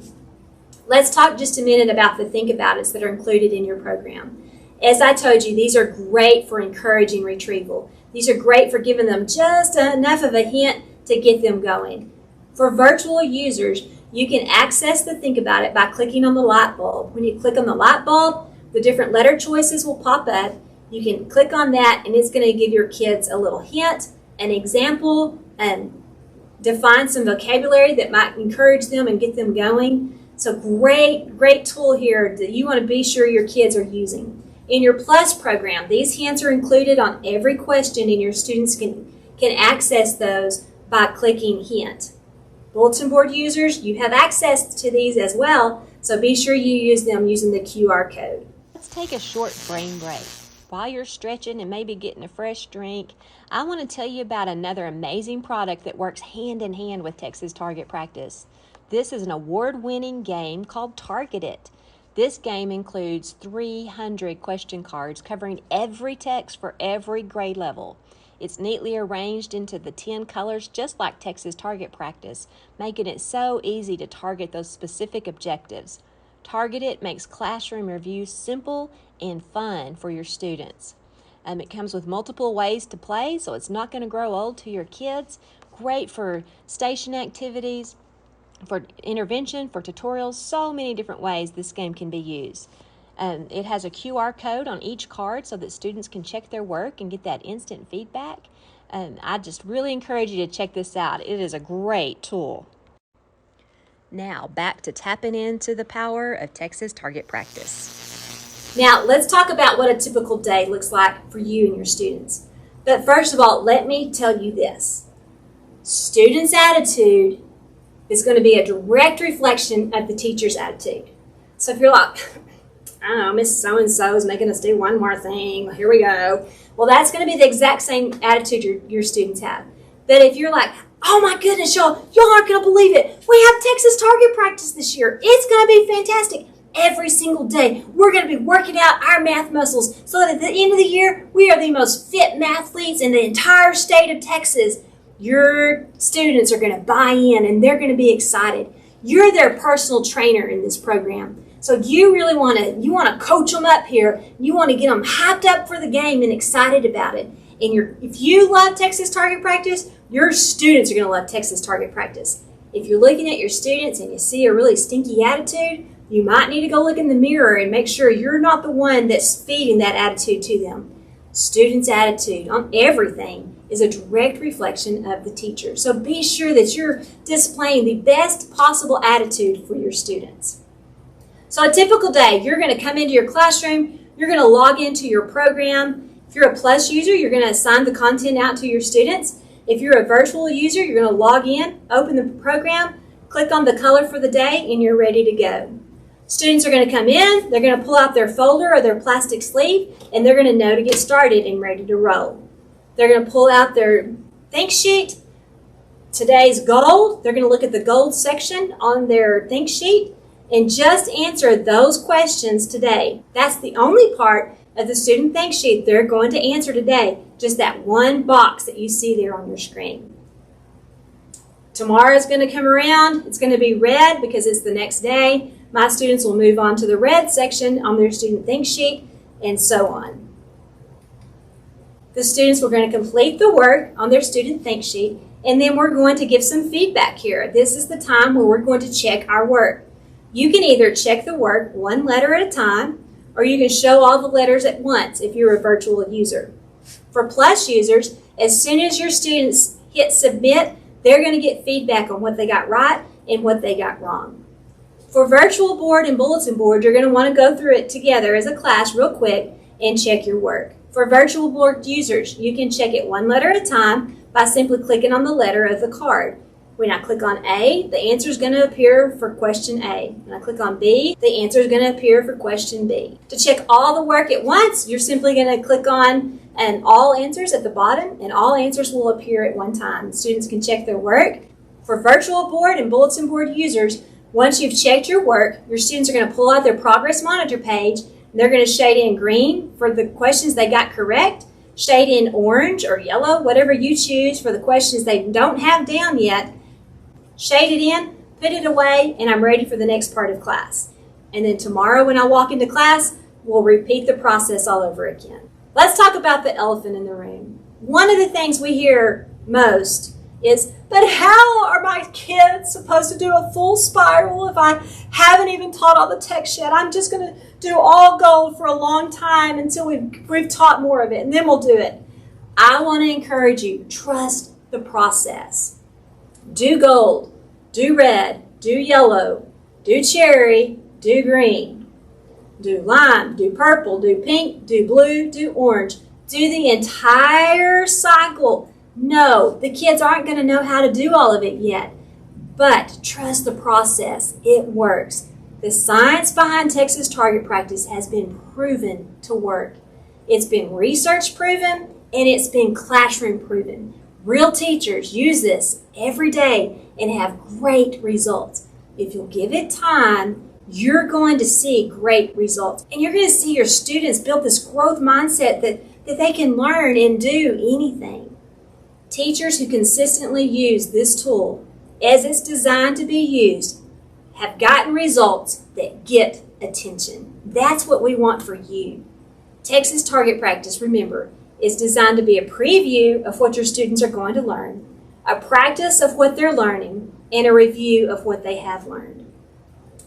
Let's talk just a minute about the Think About It's that are included in your program. As I told you, these are great for encouraging retrieval. These are great for giving them just enough of a hint to get them going. For virtual users, you can access the Think About It by clicking on the light bulb. When you click on the light bulb, the different letter choices will pop up. You can click on that, and it's going to give your kids a little hint, an example, and define some vocabulary that might encourage them and get them going. So great tool here that you want to be sure your kids are using. In your Plus program, these hints are included on every question, and your students can access those by clicking Hint. Bulletin board users, you have access to these as well, so be sure you use them using the QR code. Let's take a short brain break. While you're stretching and maybe getting a fresh drink, I want to tell you about another amazing product that works hand in hand with TEKSas Target Practice. This is an award-winning game called Target It. This game includes 300 question cards covering every text for every grade level. It's neatly arranged into the 10 colors just like TEKSas Target Practice, making it so easy to target those specific objectives. Target It makes classroom review simple and fun for your students. It comes with multiple ways to play, so it's not going to grow old to your kids. Great for station activities, for intervention, for tutorials, so many different ways this game can be used. It has a QR code on each card so that students can check their work and get that instant feedback. I just really encourage you to check this out. It is a great tool. Now, back to tapping into the power of TEKSas Target Practice. Now, let's talk about what a typical day looks like for you and your students. But first of all, let me tell you this. Students' attitude is going to be a direct reflection of the teacher's attitude. So if you're like, I don't know, Miss So-and-so is making us do one more thing, here we go. Well, that's going to be the exact same attitude your students have. But if you're like, oh my goodness, y'all aren't going to believe it. We have TEKSas Target Practice this year. It's going to be fantastic. Every single day, we're going to be working out our math muscles so that at the end of the year, we are the most fit mathletes in the entire state of Texas. Your students are going to buy in and they're going to be excited. You're their personal trainer in this program. So you really want to coach them up here. You want to get them hyped up for the game and excited about it. And if you love TEKSas Target Practice, your students are going to love TEKSas Target Practice. If you're looking at your students and you see a really stinky attitude, you might need to go look in the mirror and make sure you're not the one that's feeding that attitude to them. Students' attitude on everything is a direct reflection of the teacher. So be sure that you're displaying the best possible attitude for your students. So a typical day, you're going to come into your classroom, you're going to log into your program. If you're a Plus user, you're going to assign the content out to your students. If you're a virtual user, you're going to log in, open the program, click on the color for the day, and you're ready to go. Students are going to come in, they're going to pull out their folder or their plastic sleeve, and they're going to know to get started and ready to roll. They're going to pull out their think sheet. Today's gold, they're going to look at the gold section on their think sheet and just answer those questions today. That's the only part of the student think sheet they're going to answer today, just that one box that you see there on your screen. Tomorrow is going to come around, it's going to be red because it's the next day. My students will move on to the red section on their student think sheet, and so on. The students were going to complete the work on their student think sheet, and then we're going to give some feedback here. This is the time where we're going to check our work. You can either check the work one letter at a time, or you can show all the letters at once if you're a virtual user. For Plus users, as soon as your students hit submit, they're going to get feedback on what they got right and what they got wrong. For virtual board and bulletin board, you're going to want to go through it together as a class real quick and check your work. For virtual board users, you can check it one letter at a time by simply clicking on the letter of the card. When I click on A, the answer is going to appear for question A. When I click on B, the answer is going to appear for question B. To check all the work at once, you're simply going to click on all answers at the bottom, and all answers will appear at one time. Students can check their work. For virtual board and bulletin board users, once you've checked your work, your students are going to pull out their progress monitor page, and they're going to shade in green for the questions they got correct, shade in orange or yellow, whatever you choose for the questions they don't have down yet, shade it in, put it away, and I'm ready for the next part of class. And then tomorrow when I walk into class, we'll repeat the process all over again. Let's talk about the elephant in the room. One of the things we hear most is, but how are my kids supposed to do a full spiral if I haven't even taught all the text yet? I'm just going to do all gold for a long time until we've taught more of it, and then we'll do it. I want to encourage you, trust the process. Do gold, do red, do yellow, do cherry, do green, do lime, do purple, do pink, do blue, do orange. Do the entire cycle. No, the kids aren't going to know how to do all of it yet, but trust the process. It works. The science behind TEKSas Target Practice has been proven to work. It's been research proven, and it's been classroom proven. Real teachers use this every day and have great results. if you'll give it time, you're going to see great results. And you're going to see your students build this growth mindset that they can learn and do anything. Teachers who consistently use this tool as it's designed to be used have gotten results that get attention. That's what we want for you. TEKSas Target Practice, remember, is designed to be a preview of what your students are going to learn, a practice of what they're learning, and a review of what they have learned.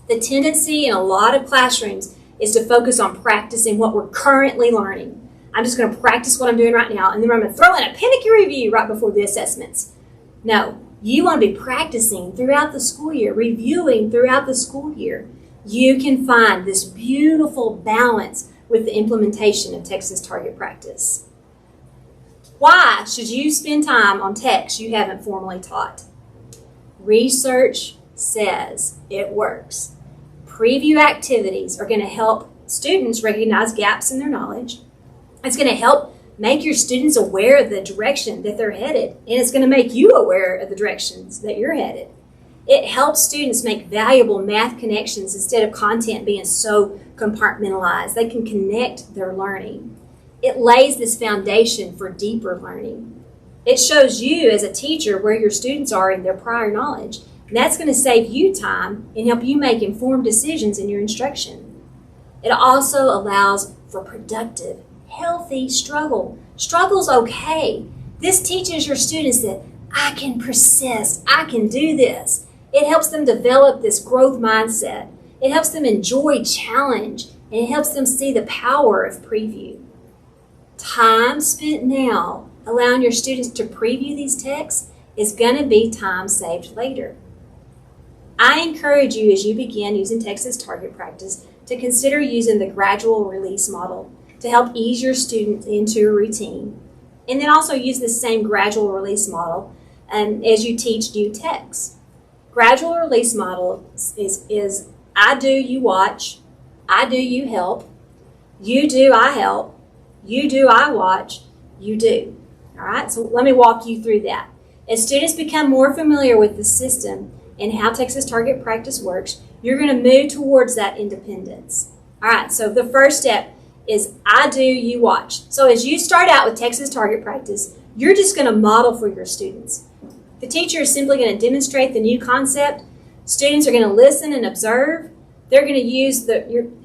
The tendency in a lot of classrooms is to focus on practicing what we're currently learning. I'm just going to practice what I'm doing right now, and then I'm going to throw in a panicky review right before the assessments. No, you want to be practicing throughout the school year, reviewing throughout the school year. You can find this beautiful balance with the implementation of TEKSas Target Practice. Why should you spend time on TEKS you haven't formally taught? Research says it works. Preview activities are going to help students recognize gaps in their knowledge. It's going to help make your students aware of the direction that they're headed, and it's going to make you aware of the directions that you're headed. It helps students make valuable math connections instead of content being so compartmentalized. They can connect their learning. It lays this foundation for deeper learning. It shows you as a teacher where your students are in their prior knowledge, and that's going to save you time and help you make informed decisions in your instruction. It also allows for productive, healthy struggle. Struggle's okay. This teaches your students that I can persist, I can do this. It helps them develop this growth mindset. It helps them enjoy challenge, and it helps them see the power of preview. Time spent now allowing your students to preview these texts is going to be time saved later. I encourage you as you begin using TEKSas Target Practice to consider using the gradual release model to help ease your students into a routine, and then also use the same gradual release model as you teach new texts. Gradual release model is I do, you watch, I do, you help, you do, I help, you do, I watch, you do. All right, so let me walk you through that. As students become more familiar with the system and how TEKSas Target Practice works, you're going to move towards that independence. All right, so the first step is I do, you watch. So as you start out with TEKSas Target Practice, you're just going to model for your students. The teacher is simply going to demonstrate the new concept. Students are going to listen and observe. They're going to use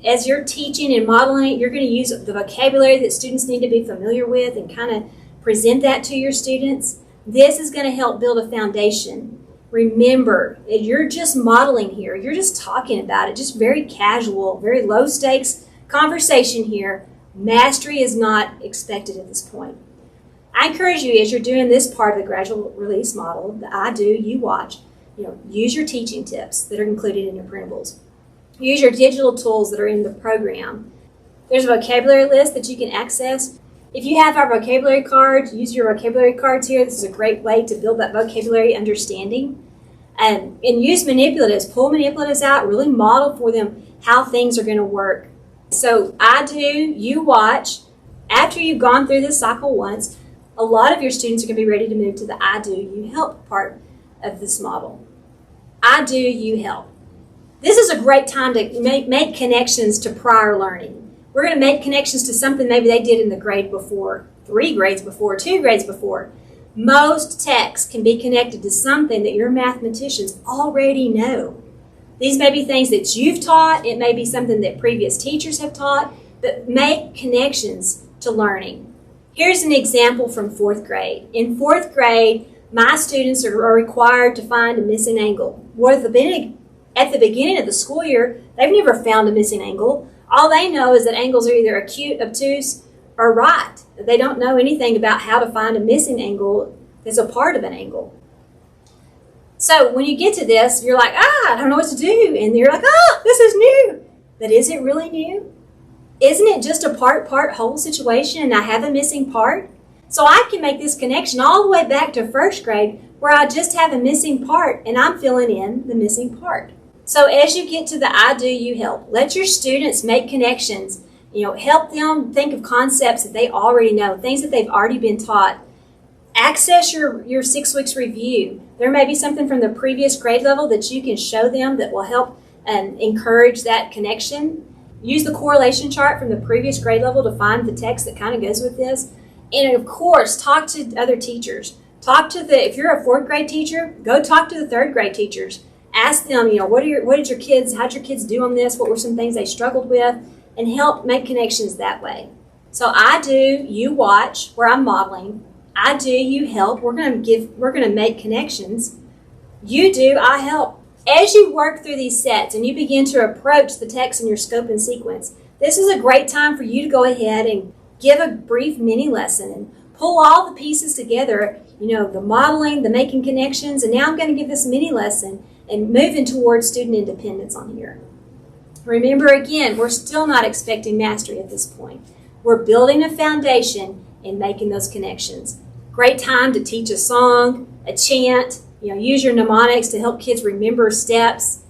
as you're teaching and modeling it, you're going to use the vocabulary that students need to be familiar with and kind of present that to your students. This is going to help build a foundation. Remember, you're just modeling here. You're just talking about it, just very casual, very low stakes conversation here. Mastery is not expected at this point. I encourage you, as you're doing this part of the gradual release model, the I do, you watch, use your teaching tips that are included in your printables. Use your digital tools that are in the program. There's a vocabulary list that you can access. If you have our vocabulary cards, use your vocabulary cards here. This is a great way to build that vocabulary understanding. And use manipulatives. Pull manipulatives out. Really model for them how things are going to work. So I do, you watch. After you've gone through this cycle once, a lot of your students are going to be ready to move to the I do, you help part of this model. I do, you help. This is a great time to make connections to prior learning. We're going to make connections to something maybe they did in the grade before, 3 grades before, 2 grades before. Most texts can be connected to something that your mathematicians already know. These may be things that you've taught. It may be something that previous teachers have taught, but make connections to learning. Here's an example from 4th grade. In 4th grade, my students are required to find a missing angle. At the beginning of the school year, they've never found a missing angle. All they know is that angles are either acute, obtuse, or right. They don't know anything about how to find a missing angle that's a part of an angle. So when you get to this, you're like, I don't know what to do. And you're like, this is new. But is it really new? Isn't it just a part whole situation and I have a missing part? So I can make this connection all the way back to 1st grade where I just have a missing part and I'm filling in the missing part. So as you get to the I do, you help. Let your students make connections. Help them think of concepts that they already know, things that they've already been taught. Access your 6 weeks review. There may be something from the previous grade level that you can show them that will help encourage that connection. Use the correlation chart from the previous grade level to find the text that kind of goes with this. And of course, talk to other teachers. If you're a 4th grade teacher, go talk to the 3rd grade hiteachers. Ask them, how'd your kids do on this? What were some things they struggled with? And help make connections that way. So I do, you watch, where I'm modeling. I do, you help. We're going to make connections. You do, I help. As you work through these sets and you begin to approach the text in your scope and sequence, this is a great time for you to go ahead and give a brief mini lesson and pull all the pieces together, the modeling, the making connections, and now I'm going to give this mini lesson and moving towards student independence on here. Remember again, we're still not expecting mastery at this point. We're building a foundation and making those connections. Great time to teach a song, a chant, use your mnemonics to help kids remember steps.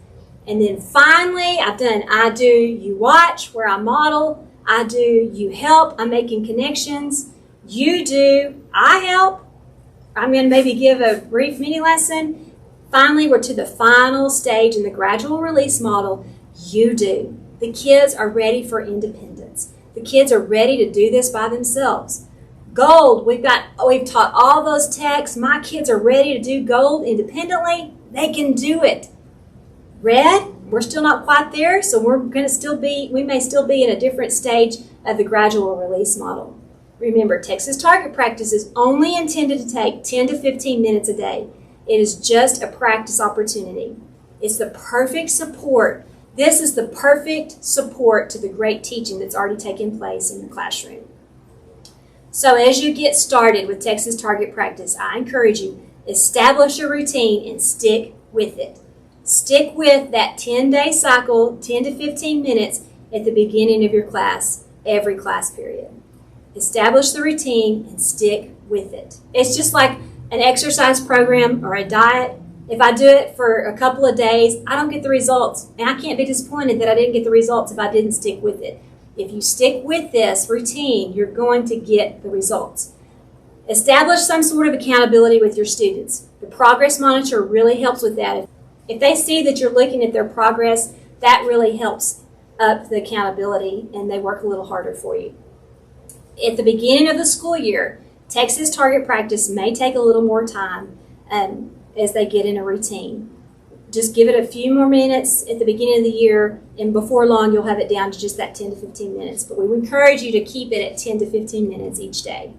And then finally, I've done I do, you watch, where I model. I do, you help, I'm making connections. You do, I help. I'm going to maybe give a brief mini lesson. Finally, we're to the final stage in the gradual release model. You do. The kids are ready for independence. The kids are ready to do this by themselves. Gold, we've taught all those texts. My kids are ready to do gold independently. They can do it. Red, we're still not quite there, so we may still be in a different stage of the gradual release model. Remember, TEKSas Target Practice is only intended to take 10 to 15 minutes a day. It is just a practice opportunity. It's the perfect support. This is the perfect support to the great teaching that's already taken place in the classroom. So as you get started with TEKSas Target Practice, I encourage you, establish a routine and stick with it. Stick with that 10-day cycle, 10 to 15 minutes at the beginning of your class, every class period. Establish the routine and stick with it. It's just like an exercise program or a diet. If I do it for a couple of days, I don't get the results. And I can't be disappointed that I didn't get the results if I didn't stick with it. If you stick with this routine, you're going to get the results. Establish some sort of accountability with your students. The progress monitor really helps with that. If they see that you're looking at their progress, that really helps up the accountability and they work a little harder for you. At the beginning of the school year, TEKSas Target Practice may take a little more time as they get in a routine. Just give it a few more minutes at the beginning of the year, and before long you'll have it down to just that 10 to 15 minutes. But we would encourage you to keep it at 10 to 15 minutes each day.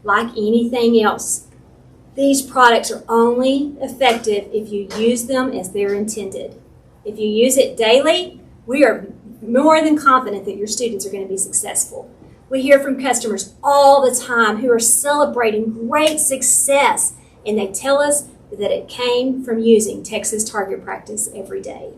Like anything else, these products are only effective if you use them as they're intended. If you use it daily, we are more than confident that your students are going to be successful. We hear from customers all the time who are celebrating great success, and they tell us that it came from using TEKSas Target Practice every day.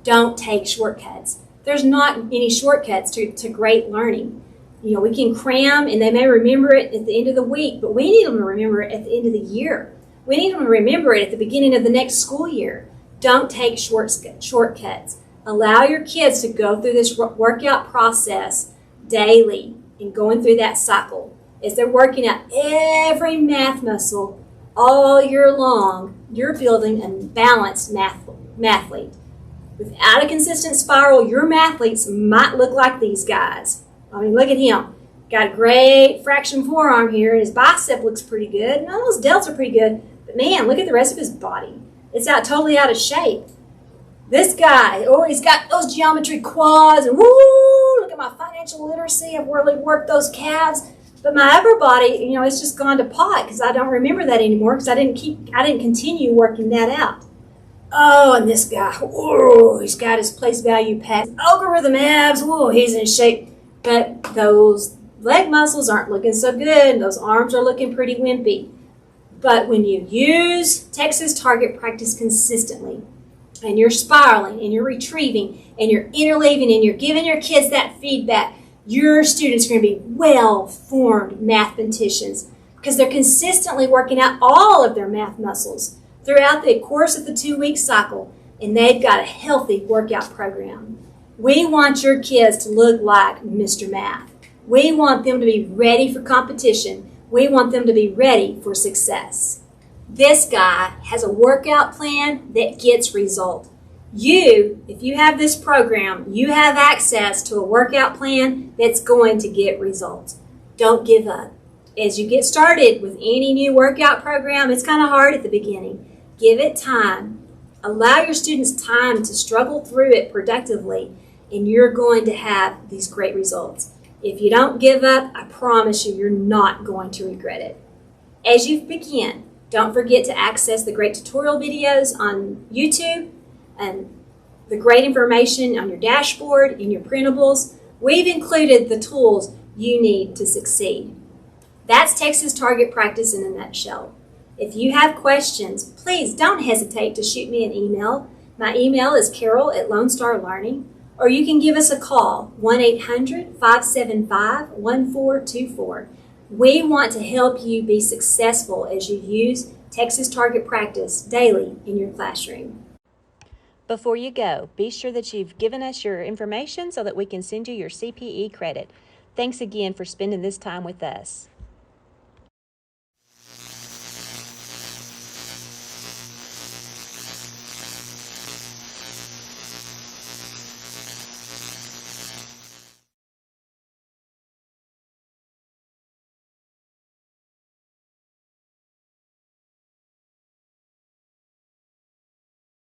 Don't take shortcuts. There's not any shortcuts to great learning. We can cram and they may remember it at the end of the week, but we need them to remember it at the end of the year. We need them to remember it at the beginning of the next school year. Don't take shortcuts. Allow your kids to go through this workout process daily and going through that cycle. As they're working out every math muscle all year long, you're building a balanced mathlete. Without a consistent spiral, your mathletes might look like these guys. Look at him. Got a great fraction forearm here, and his bicep looks pretty good. And all those delts are pretty good. But man, look at the rest of his body. It's totally out of shape. This guy, he's got those geometry quads, and woo, look at my financial literacy. I've really worked those calves. But my upper body, it's just gone to pot because I don't remember that anymore because I didn't continue working that out. Oh, and this guy, he's got his place value packed. Algorithm abs, he's in shape. But those leg muscles aren't looking so good. Those arms are looking pretty wimpy. But when you use TEKSas Target Practice consistently, and you're spiraling, and you're retrieving, and you're interleaving, and you're giving your kids that feedback, your students are going to be well-formed mathematicians because they're consistently working out all of their math muscles throughout the course of the 2-week cycle, and they've got a healthy workout program. We want your kids to look like Mr. Math. We want them to be ready for competition. We want them to be ready for success. This guy has a workout plan that gets results. If you have this program, you have access to a workout plan that's going to get results. Don't give up. As you get started with any new workout program, it's kind of hard at the beginning. Give it time. Allow your students time to struggle through it productively, and you're going to have these great results. If you don't give up, I promise you're not going to regret it. As you begin, don't forget to access the great tutorial videos on YouTube and the great information on your dashboard and your printables. We've included the tools you need to succeed. That's TEKSas Target Practice in a nutshell. If you have questions, please don't hesitate to shoot me an email. My email is carol@LoneStarLearning, or you can give us a call, 1-800-575-1424. We want to help you be successful as you use TEKSas Target Practice daily in your classroom. Before you go, be sure that you've given us your information so that we can send you your CPE credit. Thanks again for spending this time with us.